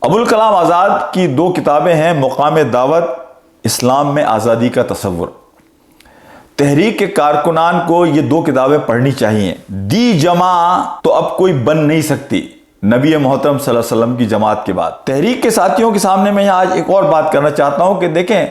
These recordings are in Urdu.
ابوالکلام آزاد کی دو کتابیں ہیں، مقام دعوت، اسلام میں آزادی کا تصور۔ تحریک کے کارکنان کو یہ دو کتابیں پڑھنی چاہیے۔ دی جماعت تو اب کوئی بن نہیں سکتی نبی محترم صلی اللہ علیہ وسلم کی جماعت کے بعد۔ تحریک کے ساتھیوں کے سامنے میں آج ایک اور بات کرنا چاہتا ہوں کہ دیکھیں،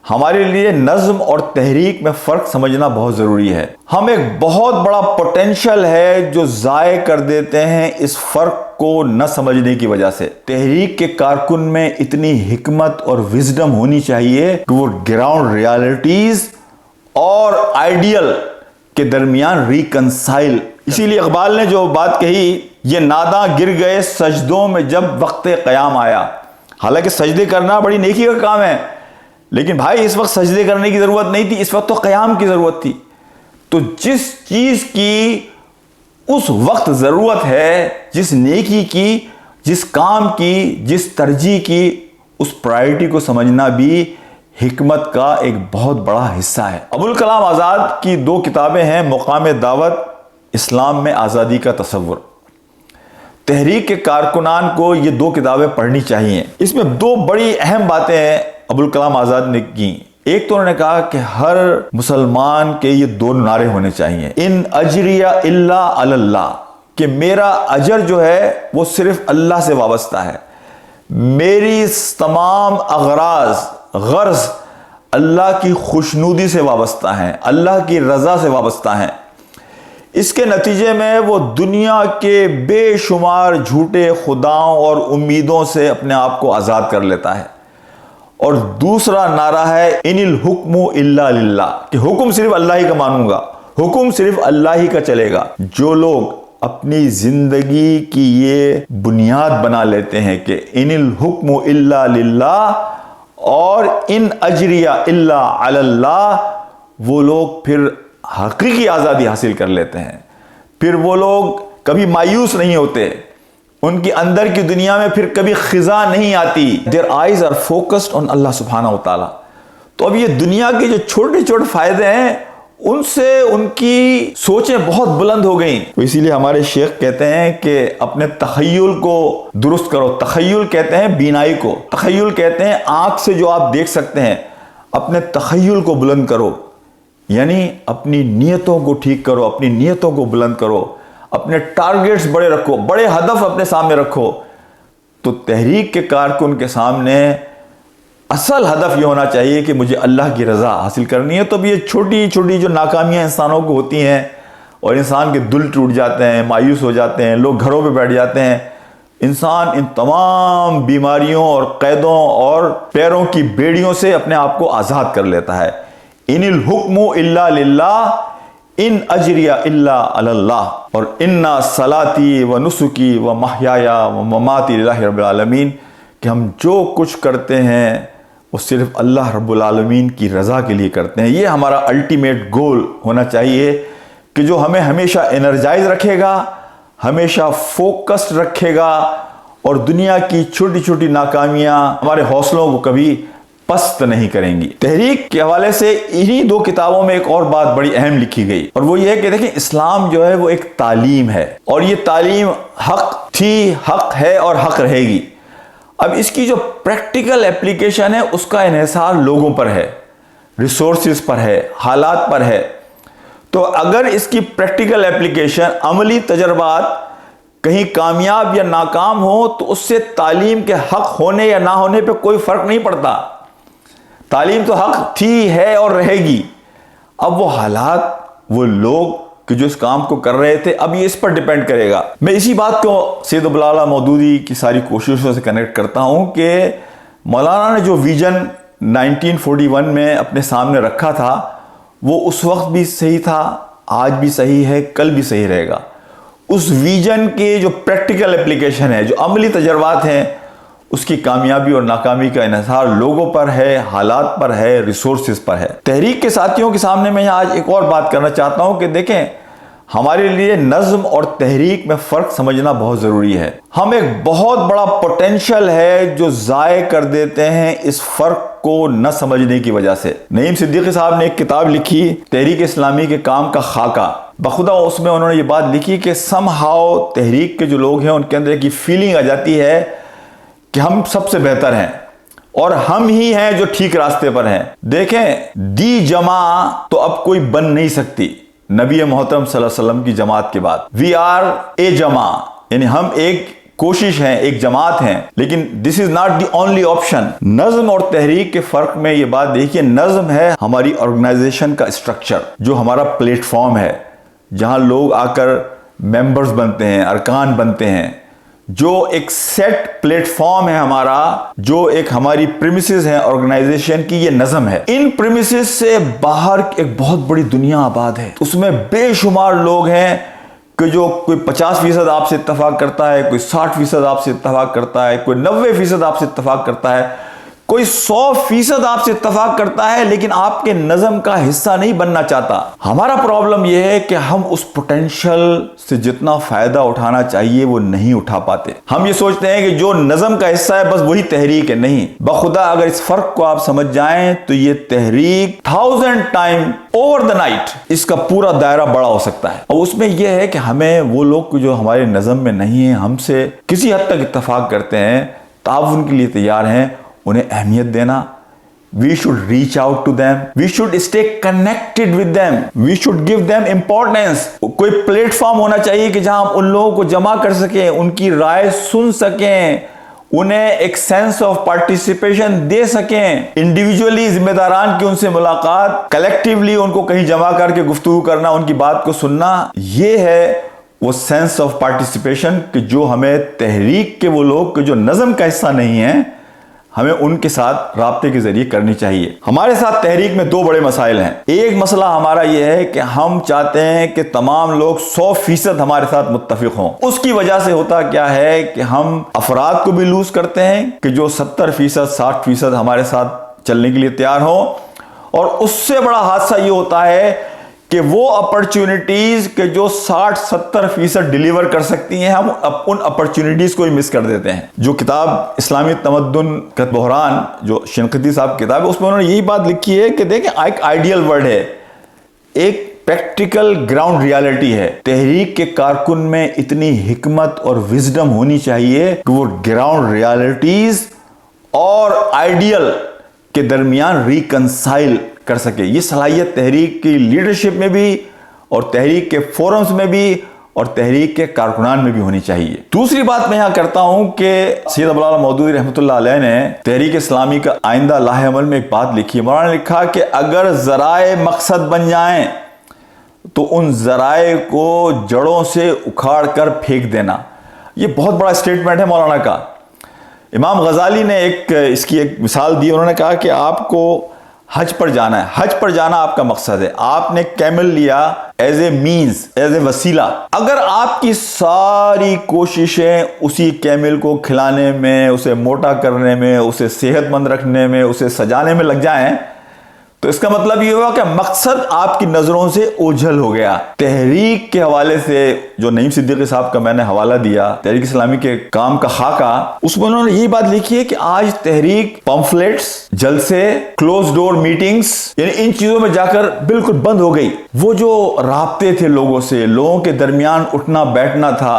ہمارے لیے نظم اور تحریک میں فرق سمجھنا بہت ضروری ہے۔ ہم ایک بہت بڑا پوٹینشل ہے جو ضائع کر دیتے ہیں اس فرق کو نہ سمجھنے کی وجہ سے۔ تحریک کے کارکن میں اتنی حکمت اور وزڈم ہونی چاہیے کہ وہ گراؤنڈ ریالٹیز اور آئیڈیل کے درمیان ریکنسائل۔ اسی لیے اقبال نے جو بات کہی، یہ ناداں گر گئے سجدوں میں جب وقت قیام آیا۔ حالانکہ سجدے کرنا بڑی نیکی کا کام ہے، لیکن بھائی اس وقت سجدے کرنے کی ضرورت نہیں تھی، اس وقت تو قیام کی ضرورت تھی۔ تو جس چیز کی اس وقت ضرورت ہے، جس نیکی کی، جس کام کی، جس ترجیح کی، اس پرائرٹی کو سمجھنا بھی حکمت کا ایک بہت بڑا حصہ ہے۔ ابوالکلام آزاد کی دو کتابیں ہیں، مقام دعوت، اسلام میں آزادی کا تصور۔ تحریک کے کارکنان کو یہ دو کتابیں پڑھنی چاہیے۔ اس میں دو بڑی اہم باتیں ہیں ابوالکلام آزاد نے کی۔ ایک تو انہوں نے کہا کہ ہر مسلمان کے یہ دو نعرے ہونے چاہیے، ان اجریہ الا علی اللہ، کہ میرا اجر جو ہے وہ صرف اللہ سے وابستہ ہے، میری تمام غرض اللہ کی خوشنودی سے وابستہ ہیں، اللہ کی رضا سے وابستہ ہیں۔ اس کے نتیجے میں وہ دنیا کے بے شمار جھوٹے خداؤں اور امیدوں سے اپنے آپ کو آزاد کر لیتا ہے۔ اور دوسرا نعرہ ہے ان الحکم الا للہ، کہ حکم صرف اللہ ہی کا مانوں گا، حکم صرف اللہ ہی کا چلے گا۔ جو لوگ اپنی زندگی کی یہ بنیاد بنا لیتے ہیں کہ ان الحکم الا للہ اور ان اجریہ الا علی اللہ، وہ لوگ پھر حقیقی آزادی حاصل کر لیتے ہیں۔ پھر وہ لوگ کبھی مایوس نہیں ہوتے، ان کی اندر کی دنیا میں پھر کبھی خزاں نہیں آتی۔ their eyes are focused on اللہ سبحانہ وتعالی۔ تو اب یہ دنیا کے جو چھوٹے چھوٹے فائدے ہیں، ان سے ان کی سوچیں بہت بلند ہو گئیں۔ اسی لیے ہمارے شیخ کہتے ہیں کہ اپنے تخیل کو درست کرو۔ تخیل کہتے ہیں بینائی کو، تخیل کہتے ہیں آنکھ سے جو آپ دیکھ سکتے ہیں، اپنے تخیل کو بلند کرو، یعنی اپنی نیتوں کو ٹھیک کرو، اپنی نیتوں کو بلند کرو، اپنے ٹارگیٹس بڑے رکھو، بڑے ہدف اپنے سامنے رکھو۔ تو تحریک کے کارکن کے سامنے اصل ہدف یہ ہونا چاہیے کہ مجھے اللہ کی رضا حاصل کرنی ہے۔ تو اب یہ چھوٹی چھوٹی جو ناکامیاں انسانوں کو ہوتی ہیں اور انسان کے دل ٹوٹ جاتے ہیں، مایوس ہو جاتے ہیں، لوگ گھروں پہ بیٹھ جاتے ہیں، انسان ان تمام بیماریوں اور قیدوں اور پیروں کی بیڑیوں سے اپنے آپ کو آزاد کر لیتا ہے۔ ان الحکم الا للہ ان اجریہ الا علی اللہ، اور انا صلاتی و نسکی و محیایا و مماتی للہ رب العالمین، کہ ہم جو کچھ کرتے ہیں وہ صرف اللہ رب العالمین کی رضا کے لیے کرتے ہیں۔ یہ ہمارا الٹیمیٹ گول ہونا چاہیے کہ جو ہمیں ہمیشہ انرجائز رکھے گا، ہمیشہ فوکسڈ رکھے گا، اور دنیا کی چھوٹی چھوٹی ناکامیاں ہمارے حوصلوں کو کبھی پست نہیں کریں گی۔ تحریک کے حوالے سے انہی دو کتابوں میں ایک اور بات بڑی اہم لکھی گئی، اور وہ یہ ہے کہ دیکھیں، اسلام جو ہے وہ ایک تعلیم ہے، اور یہ تعلیم حق تھی، حق ہے اور حق رہے گی۔ اب اس کی جو پریکٹیکل اپلیکیشن ہے، اس کا انحصار لوگوں پر ہے، ریسورسز پر ہے، حالات پر ہے۔ تو اگر اس کی پریکٹیکل اپلیکیشن، عملی تجربات کہیں کامیاب یا ناکام ہو، تو اس سے تعلیم کے حق ہونے یا نہ ہونے پہ کوئی فرق نہیں پڑتا۔ تعلیم تو حق تھی، ہے اور رہے گی۔ اب وہ حالات، وہ لوگ کہ جو اس کام کو کر رہے تھے، اب یہ اس پر ڈیپینڈ کرے گا۔ میں اسی بات کو سید ابوالعلا مودودی کی ساری کوششوں سے کنیکٹ کرتا ہوں کہ مولانا نے جو ویژن 1941 میں اپنے سامنے رکھا تھا، وہ اس وقت بھی صحیح تھا، آج بھی صحیح ہے، کل بھی صحیح رہے گا۔ اس ویژن کے جو پریکٹیکل اپلیکیشن ہے، جو عملی تجربات ہیں، اس کی کامیابی اور ناکامی کا انحصار لوگوں پر ہے، حالات پر ہے، ریسورسز پر ہے۔ تحریک کے ساتھیوں کے سامنے میں آج ایک اور بات کرنا چاہتا ہوں کہ دیکھیں، ہمارے لیے نظم اور تحریک میں فرق سمجھنا بہت ضروری ہے۔ ہم ایک بہت بڑا پوٹینشل ہے جو ضائع کر دیتے ہیں اس فرق کو نہ سمجھنے کی وجہ سے۔ نعیم صدیقی صاحب نے ایک کتاب لکھی، تحریک اسلامی کے کام کا خاکہ۔ بخدا اس میں انہوں نے یہ بات لکھی کہ سم ہاؤ تحریک کے جو لوگ ہیں ان کے اندر ایک فیلنگ آ جاتی ہے کہ ہم سب سے بہتر ہیں اور ہم ہی ہیں جو ٹھیک راستے پر ہیں. دیکھیں دی جماع تو اب کوئی بن نہیں سکتی نبی محترم صلی اللہ علیہ وسلم کی جماعت کے بعد. وی آر اے جماع، یعنی ہم ایک کوشش ہیں، ایک جماعت ہیں، لیکن this is not the only option. نظم اور تحریک کے فرق میں یہ بات دیکھیے، نظم ہے ہماری آرگنائزیشن کا اسٹرکچر، جو ہمارا پلیٹ فارم ہے جہاں لوگ آ کر ممبرز بنتے ہیں، ارکان بنتے ہیں، جو ایک سیٹ پلیٹ فارم ہے ہمارا، جو ایک ہماری پریمیسز ہیں آرگنائزیشن کی، یہ نظم ہے. ان پریمیسز سے باہر ایک بہت بڑی دنیا آباد ہے، اس میں بے شمار لوگ ہیں کہ جو کوئی 50% آپ سے اتفاق کرتا ہے، کوئی 60% آپ سے اتفاق کرتا ہے، کوئی 90% آپ سے اتفاق کرتا ہے، کوئی 100% آپ سے اتفاق کرتا ہے، لیکن آپ کے نظم کا حصہ نہیں بننا چاہتا. ہمارا پرابلم یہ ہے کہ ہم اس پوٹینشل سے جتنا فائدہ اٹھانا چاہیے وہ نہیں اٹھا پاتے. ہم یہ سوچتے ہیں کہ جو نظم کا حصہ ہے بس وہی تحریک ہے. نہیں، بخدا اگر اس فرق کو آپ سمجھ جائیں تو یہ تحریک 1000 ٹائم اوور دا نائٹ اس کا پورا دائرہ بڑا ہو سکتا ہے. اور اس میں یہ ہے کہ ہمیں وہ لوگ جو ہمارے نظم میں نہیں ہیں، ہم سے کسی حد تک اتفاق کرتے ہیں، تعاون کے لیے تیار ہیں، انہیں اہمیت دینا. We should reach out to them. We should stay connected with them. We should give them importance. کوئی پلیٹ فارم ہونا چاہیے کہ جہاں ہم ان لوگوں کو جمع کر سکیں، ان کی رائے سن سکیں، انہیں ایک سینس آف پارٹیسپیشن دے سکیں. انڈیویجولی ذمہ داران کی ان سے ملاقات، کلیکٹیولی ان کو کہیں جمع کر کے گفتگو کرنا، ان کی بات کو سننا، یہ ہے وہ سینس آف پارٹیسپیشن کہ جو ہمیں تحریک کے وہ لوگ کہ جو نظم کا حصہ نہیں ہیں، ہمیں ان کے ساتھ رابطے کے ذریعے کرنی چاہیے. ہمارے ساتھ تحریک میں 2 بڑے مسائل ہیں. ایک مسئلہ ہمارا یہ ہے کہ ہم چاہتے ہیں کہ تمام لوگ 100% ہمارے ساتھ متفق ہوں. اس کی وجہ سے ہوتا کیا ہے کہ ہم افراد کو بھی لوز کرتے ہیں کہ جو 70% 60% ہمارے ساتھ چلنے کے لیے تیار ہوں، اور اس سے بڑا حادثہ یہ ہوتا ہے کہ وہ اپرچونٹیز کہ جو 60-70% ڈیلیور کر سکتی ہیں، ہم ان اپرچونٹیز کو ہی مس کر دیتے ہیں. جو کتاب اسلامی تمدن کا بحران جو شنقیطی صاحب کی کتاب ہے، اس میں انہوں نے یہی بات لکھی ہے کہ دیکھیں ایک آئیڈیل ورڈ ہے، ایک پریکٹیکل گراؤنڈ ریالٹی ہے. تحریک کے کارکن میں اتنی حکمت اور وزڈم ہونی چاہیے کہ وہ گراؤنڈ ریالٹیز اور آئیڈیل کے درمیان ریکنسائل کر سکے. یہ صلاحیت تحریک کی لیڈرشپ میں بھی اور تحریک کے فورمز میں بھی اور تحریک کے کارکنان میں بھی ہونی چاہیے. دوسری بات میں یہاں کرتا ہوں کہ سید ابو العلا مودودی رحمۃ اللہ علیہ نے تحریک اسلامی کا آئندہ لاہ عمل میں ایک بات لکھی. مولانا نے لکھا کہ اگر ذرائع مقصد بن جائیں تو ان ذرائع کو جڑوں سے اکھاڑ کر پھینک دینا. یہ بہت بڑا اسٹیٹمنٹ ہے مولانا کا. امام غزالی نے اس کی ایک مثال دی. انہوں نے کہا کہ آپ کو حج پر جانا ہے، حج پر جانا آپ کا مقصد ہے، آپ نے کیمل لیا as a means, as a وسیلہ. اگر آپ کی ساری کوششیں اسی کیمل کو کھلانے میں، اسے موٹا کرنے میں، اسے صحت مند رکھنے میں، اسے سجانے میں لگ جائیں تو اس کا مطلب یہ ہوا کہ مقصد آپ کی نظروں سے اوجھل ہو گیا. تحریک کے حوالے سے جو نعیم صدیقی صاحب کا میں نے حوالہ دیا، تحریک اسلامی کے کام کا خاکہ، اس میں انہوں نے یہی بات لکھی ہے کہ آج تحریک پمفلیٹس، جلسے، کلوز ڈور میٹنگز، یعنی ان چیزوں میں جا کر بالکل بند ہو گئی. وہ جو رابطے تھے لوگوں سے، لوگوں کے درمیان اٹھنا بیٹھنا تھا،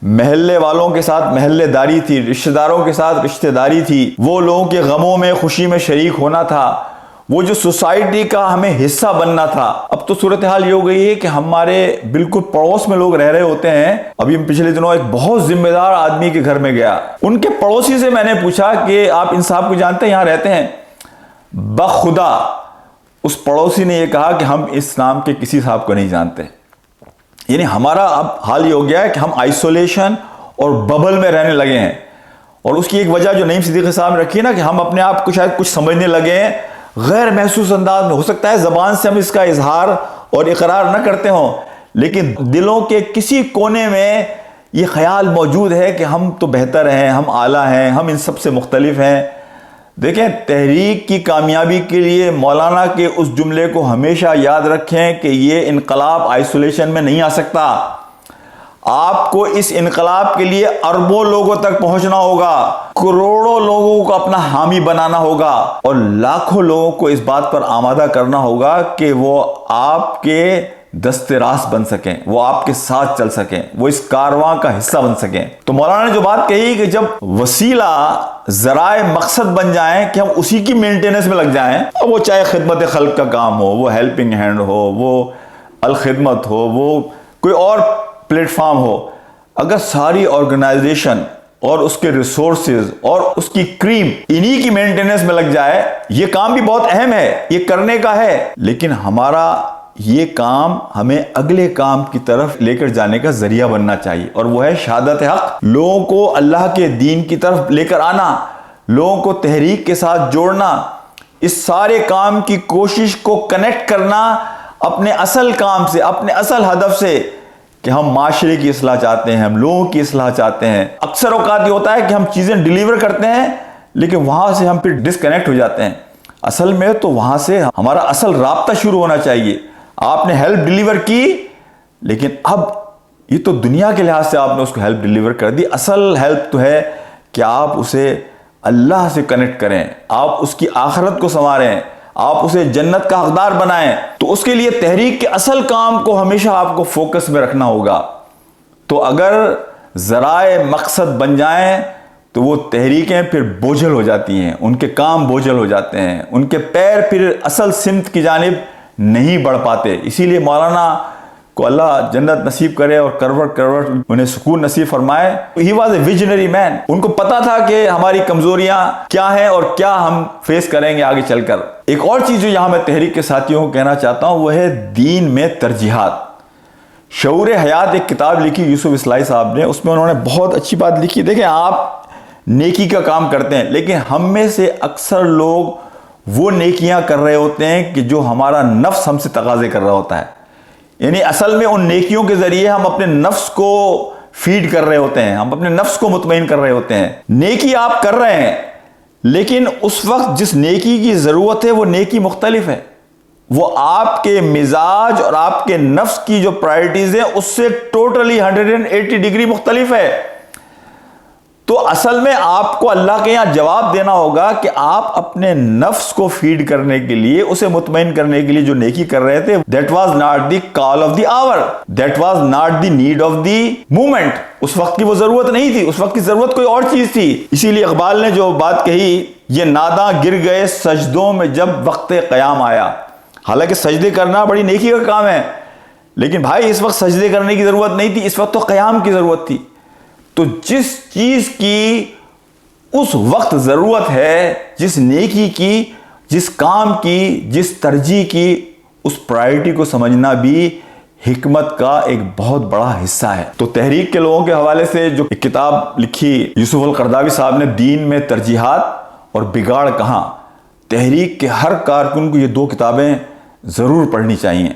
محلے والوں کے ساتھ محلے داری تھی، رشتہ داروں کے ساتھ رشتہ داری تھی، وہ لوگوں کے غموں میں خوشی میں شریک ہونا تھا، وہ جو سوسائٹی کا ہمیں حصہ بننا تھا. اب تو صورتحال یہ ہو گئی ہے کہ ہمارے بالکل پڑوس میں لوگ رہ رہے ہوتے ہیں. ابھی ہم پچھلے دنوں ایک بہت ذمہ دار آدمی کے گھر میں گیا، ان کے پڑوسی سے میں نے پوچھا کہ آپ ان صاحب کو جانتے ہیں، یہاں رہتے ہیں؟ بخدا اس پڑوسی نے یہ کہا کہ ہم اس نام کے کسی صاحب کو نہیں جانتے. یعنی ہمارا اب حال یہ ہو گیا ہے کہ ہم آئسولیشن اور ببل میں رہنے لگے ہیں. اور اس کی ایک وجہ جو نعیم صدیقی صاحب نے رکھی ہے نا کہ ہم اپنے آپ کو شاید کچھ سمجھنے لگے ہیں غیر محسوس انداز میں. ہو سکتا ہے زبان سے ہم اس کا اظہار اور اقرار نہ کرتے ہوں، لیکن دلوں کے کسی کونے میں یہ خیال موجود ہے کہ ہم تو بہتر ہیں، ہم اعلیٰ ہیں، ہم ان سب سے مختلف ہیں. دیکھیں، تحریک کی کامیابی کے لیے مولانا کے اس جملے کو ہمیشہ یاد رکھیں کہ یہ انقلاب آئسولیشن میں نہیں آ سکتا. آپ کو اس انقلاب کے لیے اربوں لوگوں تک پہنچنا ہوگا، کروڑوں لوگوں کو اپنا حامی بنانا ہوگا، اور لاکھوں لوگوں کو اس بات پر آمادہ کرنا ہوگا کہ وہ آپ کے دست راست بن سکیں، وہ آپ کے ساتھ چل سکیں، وہ اس کارواں کا حصہ بن سکیں۔ تو مولانا نے جو بات کہی کہ جب وسیلہ ذرائع مقصد بن جائیں کہ ہم اسی کی مینٹیننس میں لگ جائیں، وہ چاہے خدمت خلق کا کام ہو، وہ ہیلپنگ ہینڈ ہو، وہ الخدمت ہو، وہ کوئی اور پلیٹ فارم ہو، اگر ساری آرگنائزیشن اور اس کے ریسورسز اور اس کی کریم انہی کی مینٹیننس میں لگ جائے، یہ کام بھی بہت اہم ہے، یہ کرنے کا ہے، لیکن ہمارا یہ کام ہمیں اگلے کام کی طرف لے کر جانے کا ذریعہ بننا چاہیے، اور وہ ہے شہادت حق، لوگوں کو اللہ کے دین کی طرف لے کر آنا، لوگوں کو تحریک کے ساتھ جوڑنا، اس سارے کام کی کوشش کو کنیکٹ کرنا اپنے اصل کام سے، اپنے اصل ہدف سے، کہ ہم معاشرے کی اصلاح چاہتے ہیں، ہم لوگوں کی اصلاح چاہتے ہیں۔ اکثر اوقات یہ ہوتا ہے کہ ہم چیزیں ڈیلیور کرتے ہیں لیکن وہاں سے ہم پھر ڈسکنیکٹ ہو جاتے ہیں۔ اصل میں تو وہاں سے ہمارا اصل رابطہ شروع ہونا چاہیے۔ آپ نے ہیلپ ڈیلیور کی، لیکن اب یہ تو دنیا کے لحاظ سے آپ نے اس کو ہیلپ ڈیلیور کر دی، اصل ہیلپ تو ہے کہ آپ اسے اللہ سے کنیکٹ کریں، آپ اس کی آخرت کو سنواریں، آپ اسے جنت کا حقدار بنائیں۔ تو اس کے لیے تحریک کے اصل کام کو ہمیشہ آپ کو فوکس میں رکھنا ہوگا۔ تو اگر ذرائع مقصد بن جائیں تو وہ تحریکیں پھر بوجھل ہو جاتی ہیں، ان کے کام بوجھل ہو جاتے ہیں، ان کے پیر پھر اصل سمت کی جانب نہیں بڑھ پاتے۔ اسی لیے مولانا کو اللہ جنت نصیب کرے اور کروٹ کروٹ انہیں سکون نصیب فرمائے۔ ہی واز اے ویژنری مین، ان کو پتا تھا کہ ہماری کمزوریاں کیا ہیں اور کیا ہم فیس کریں گے آگے چل کر۔ ایک اور چیز جو یہاں میں تحریک کے ساتھیوں کو کہنا چاہتا ہوں وہ ہے دین میں ترجیحات۔ شعور حیات ایک کتاب لکھی یوسف اصلاحی صاحب نے، اس میں انہوں نے بہت اچھی بات لکھی۔ دیکھیں، آپ نیکی کا کام کرتے ہیں لیکن ہم میں سے اکثر لوگ وہ نیکیاں کر رہے ہوتے ہیں کہ جو ہمارا نفس ہم سے تقاضے کر رہا ہوتا ہے، یعنی اصل میں ان نیکیوں کے ذریعے ہم اپنے نفس کو فیڈ کر رہے ہوتے ہیں، ہم اپنے نفس کو مطمئن کر رہے ہوتے ہیں۔ نیکی آپ کر رہے ہیں لیکن اس وقت جس نیکی کی ضرورت ہے وہ نیکی مختلف ہے، وہ آپ کے مزاج اور آپ کے نفس کی جو پرائرٹیز ہیں اس سے ٹوٹلی 180 ڈگری مختلف ہے۔ تو اصل میں آپ کو اللہ کے یہاں جواب دینا ہوگا کہ آپ اپنے نفس کو فیڈ کرنے کے لیے، اسے مطمئن کرنے کے لیے جو نیکی کر رہے تھے، that was not the call of the hour, that was not the need of the moment۔ اس وقت کی وہ ضرورت نہیں تھی، اس وقت کی ضرورت کوئی اور چیز تھی۔ اسی لیے اقبال نے جو بات کہی، یہ ناداں گر گئے سجدوں میں جب وقت قیام آیا۔ حالانکہ سجدے کرنا بڑی نیکی کا کام ہے، لیکن بھائی اس وقت سجدے کرنے کی ضرورت نہیں تھی، اس وقت تو قیام کی ضرورت تھی۔ تو جس چیز کی اس وقت ضرورت ہے، جس نیکی کی، جس کام کی، جس ترجیح کی، اس پرائرٹی کو سمجھنا بھی حکمت کا ایک بہت بڑا حصہ ہے۔ تو تحریک کے لوگوں کے حوالے سے جو ایک کتاب لکھی یوسف القرداوی صاحب نے، دین میں ترجیحات اور بگاڑ کہاں، تحریک کے ہر کارکن کو یہ 2 کتابیں ضرور پڑھنی چاہیے۔